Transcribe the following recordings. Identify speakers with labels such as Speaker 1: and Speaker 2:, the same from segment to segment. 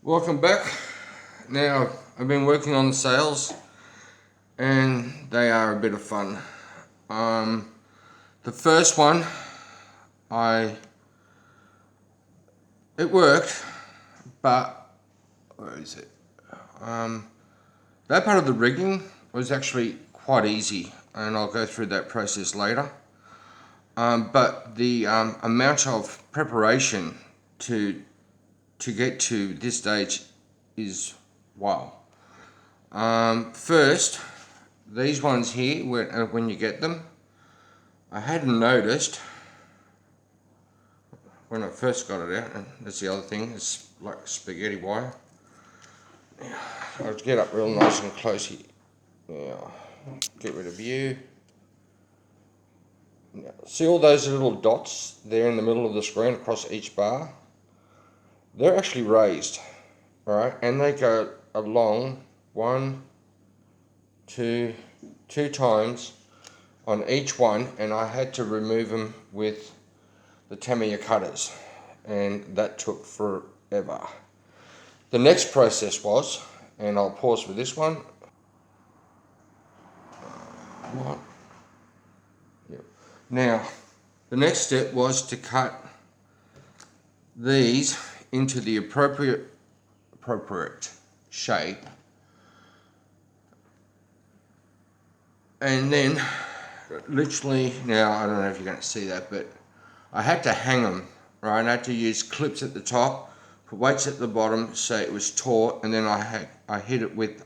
Speaker 1: Welcome back. Now, I've been working on the sails and they are a bit of fun. The first one, it worked, but where is it? That part of the rigging was actually quite easy, and I'll go through that process later. But the amount of preparation to get to this stage is wow. First, these ones here, when you get them, I hadn't noticed when I first got it out, and that's the other thing, it's like spaghetti wire. Now, I'll get up real nice and close here. Now, get rid of you. Now, see all those little dots there in the middle of the screen across each bar? They're actually raised, alright, and they go along two times on each one, and I had to remove them with the Tamiya cutters, and that took forever. The next process was, and I'll pause for this one. Now, the next step was to cut these into the appropriate shape, and then literally, now I don't know if you're going to see that, but I had to hang them, right? I had to use clips at the top, put weights at the bottom so it was taut, and then I hit it with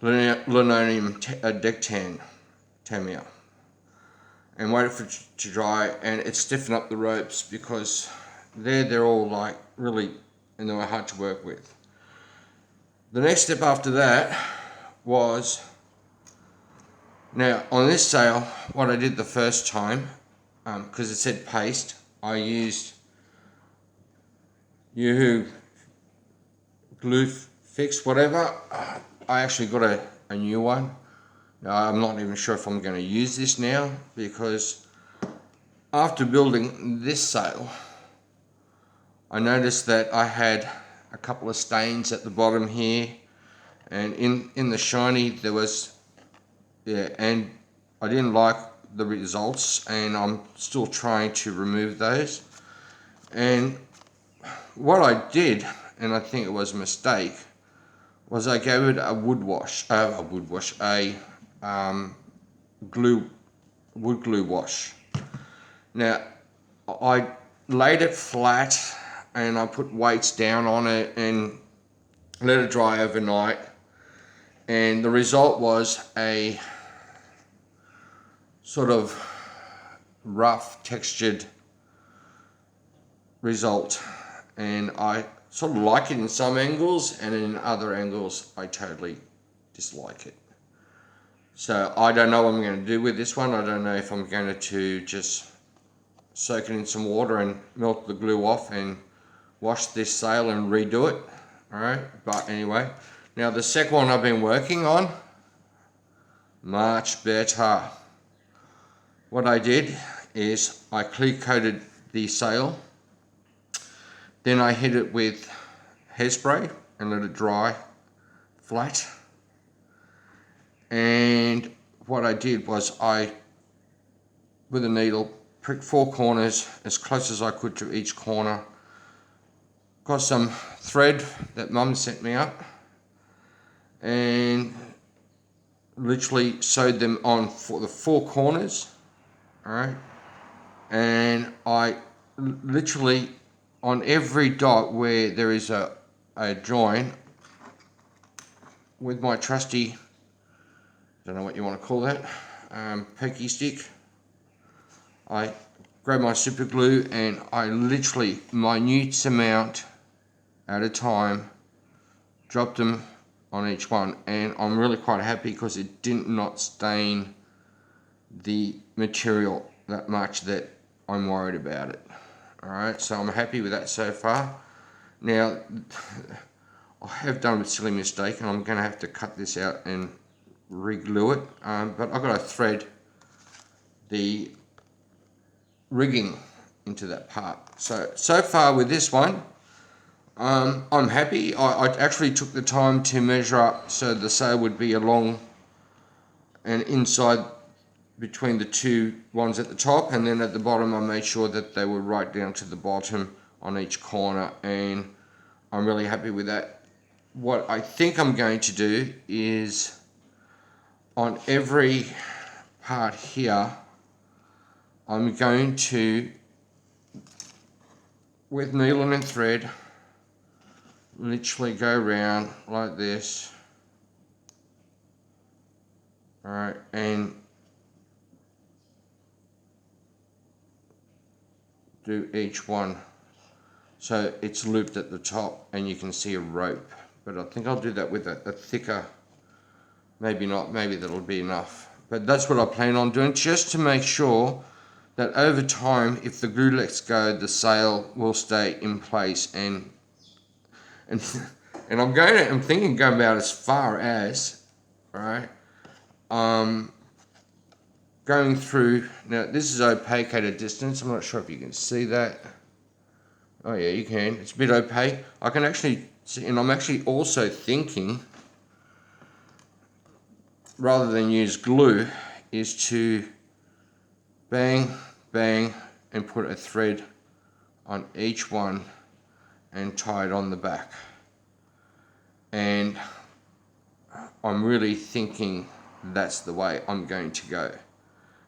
Speaker 1: linoleum deck tan Tamiya, and waited for it to dry, and it stiffened up the ropes because they're all like really, and they were hard to work with. The next step after that was, now on this sail, what I did the first time, because it said paste, I used Yoo-hoo glue fix, whatever. I actually got a new one. Now, I'm not even sure if I'm going to use this now, because after building this sail, I noticed that I had a couple of stains at the bottom here, and in the shiny there was, and I didn't like the results, and I'm still trying to remove those. And what I did, and I think it was a mistake, was I gave it a wood glue wash. Now, I laid it flat and I put weights down on it and let it dry overnight, and the result was a sort of rough textured result, and I sort of like it in some angles, and in other angles I totally dislike it. So I don't know what I'm going to do with this one. I don't know if I'm going to just soak it in some water and melt the glue off and wash this sail and redo it. Alright, but anyway, now the second one I've been working on, much better. What I did is I clear coated the sail, then I hit it with hairspray and let it dry flat. And what I did was I, with a needle, pricked 4 corners as close as I could to each corner. Got some thread that Mum sent me up, and literally sewed them on for the 4 corners. Alright, and I literally, on every dot where there is a join, with my trusty, don't know what you want to call that, pokey stick, I grabbed my super glue and I literally, minute amount at a time, dropped them on each one, and I'm really quite happy because it did not stain the material that much that I'm worried about it. Alright, so I'm happy with that so far. Now, I have done a silly mistake, and I'm going to have to cut this out and re-glue it, but I've got to thread the rigging into that part. So far with this one, I'm happy. I actually took the time to measure up so the sail would be along and inside between the two ones at the top, and then at the bottom I made sure that they were right down to the bottom on each corner, and I'm really happy with that. What I think I'm going to do is on every part here, I'm going to, with needle and thread, literally go around like this, alright, and do each one so it's looped at the top and you can see a rope. But I think I'll do that with a thicker, maybe not, maybe that'll be enough, but that's what I plan on doing, just to make sure that over time, if the glue lets go, the sail will stay in place. And I'm thinking going about as far as, right, going through, now this is opaque at a distance, I'm not sure if you can see that. Oh yeah, you can, it's a bit opaque. I can actually see, and I'm actually also thinking, rather than use glue, is to bang, bang, and put a thread on each one and tie it on the back. And I'm really thinking that's the way I'm going to go.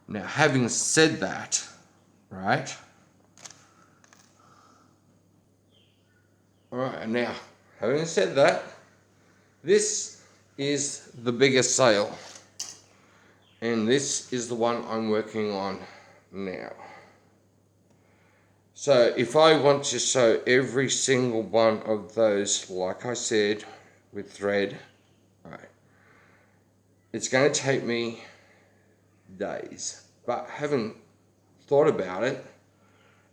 Speaker 1: Now, having said that, right? Alright, now, having said that, this is the biggest sail. And this is the one I'm working on now. So if I want to sew every single one of those, like I said, with thread, right, it's going to take me days. But having thought about it,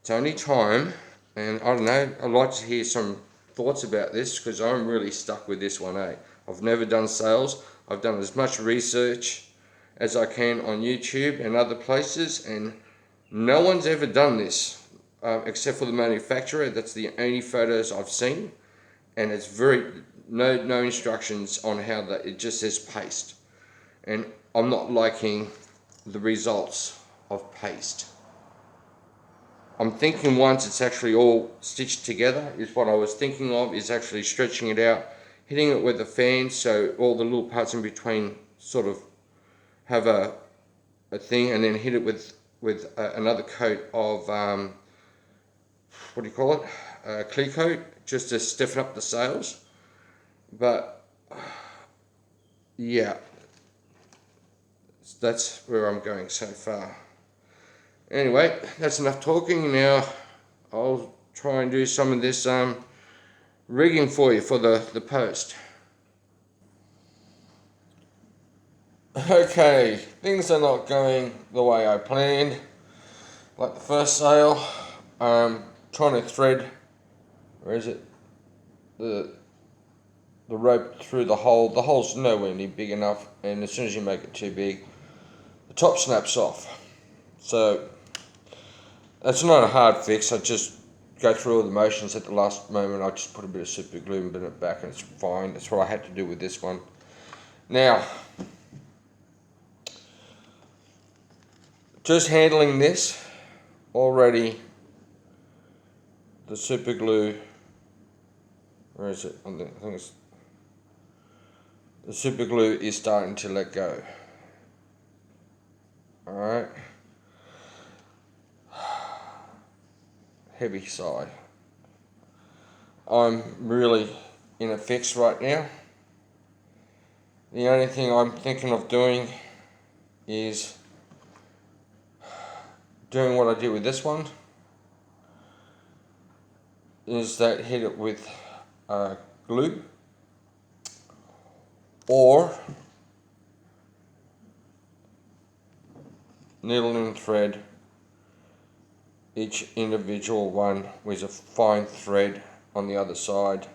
Speaker 1: it's only time, and I don't know, I'd like to hear some thoughts about this, because I'm really stuck with this one, eh? I've never done sales. I've done as much research as I can on YouTube and other places, and no one's ever done this. Except for the manufacturer. That's the only photos I've seen, and it's no instructions on how that, it just says paste, and I'm not liking the results of paste. I'm thinking once it's actually all stitched together is what I was thinking of, is actually stretching it out, hitting it with a fan so all the little parts in between sort of have a thing, and then hit it with another coat of what do you call it, clear coat, just to stiffen up the sails. But yeah, that's where I'm going so far. Anyway, that's enough talking. Now I'll try and do some of this rigging for you for the post. Okay, things are not going the way I planned. Like the first sail, trying to thread, where is it, the rope through the hole. The hole's nowhere near big enough, and as soon as you make it too big, the top snaps off. So that's not a hard fix. I just go through all the motions at the last moment. I just put a bit of super glue and bring it back, and it's fine. That's what I had to do with this one. Now, just handling this already, the super glue, where is it? I think it's, the super glue is starting to let go. Alright. Heavy sigh. I'm really in a fix right now. The only thing I'm thinking of doing is doing what I did with this one, is that hit it with glue, or needle and thread each individual one with a fine thread on the other side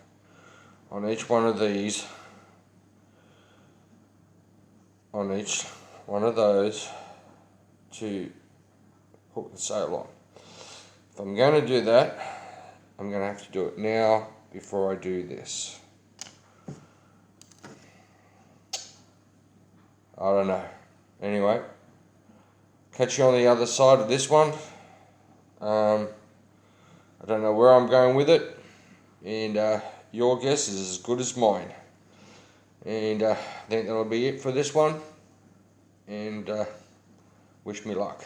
Speaker 1: on each one of these, on each one of those, to hook the sail on. If I'm going to do that, I'm going to have to do it now, before I do this. I don't know. Anyway, catch you on the other side of this one. I don't know where I'm going with it, and your guess is as good as mine. And I think that'll be it for this one, and wish me luck.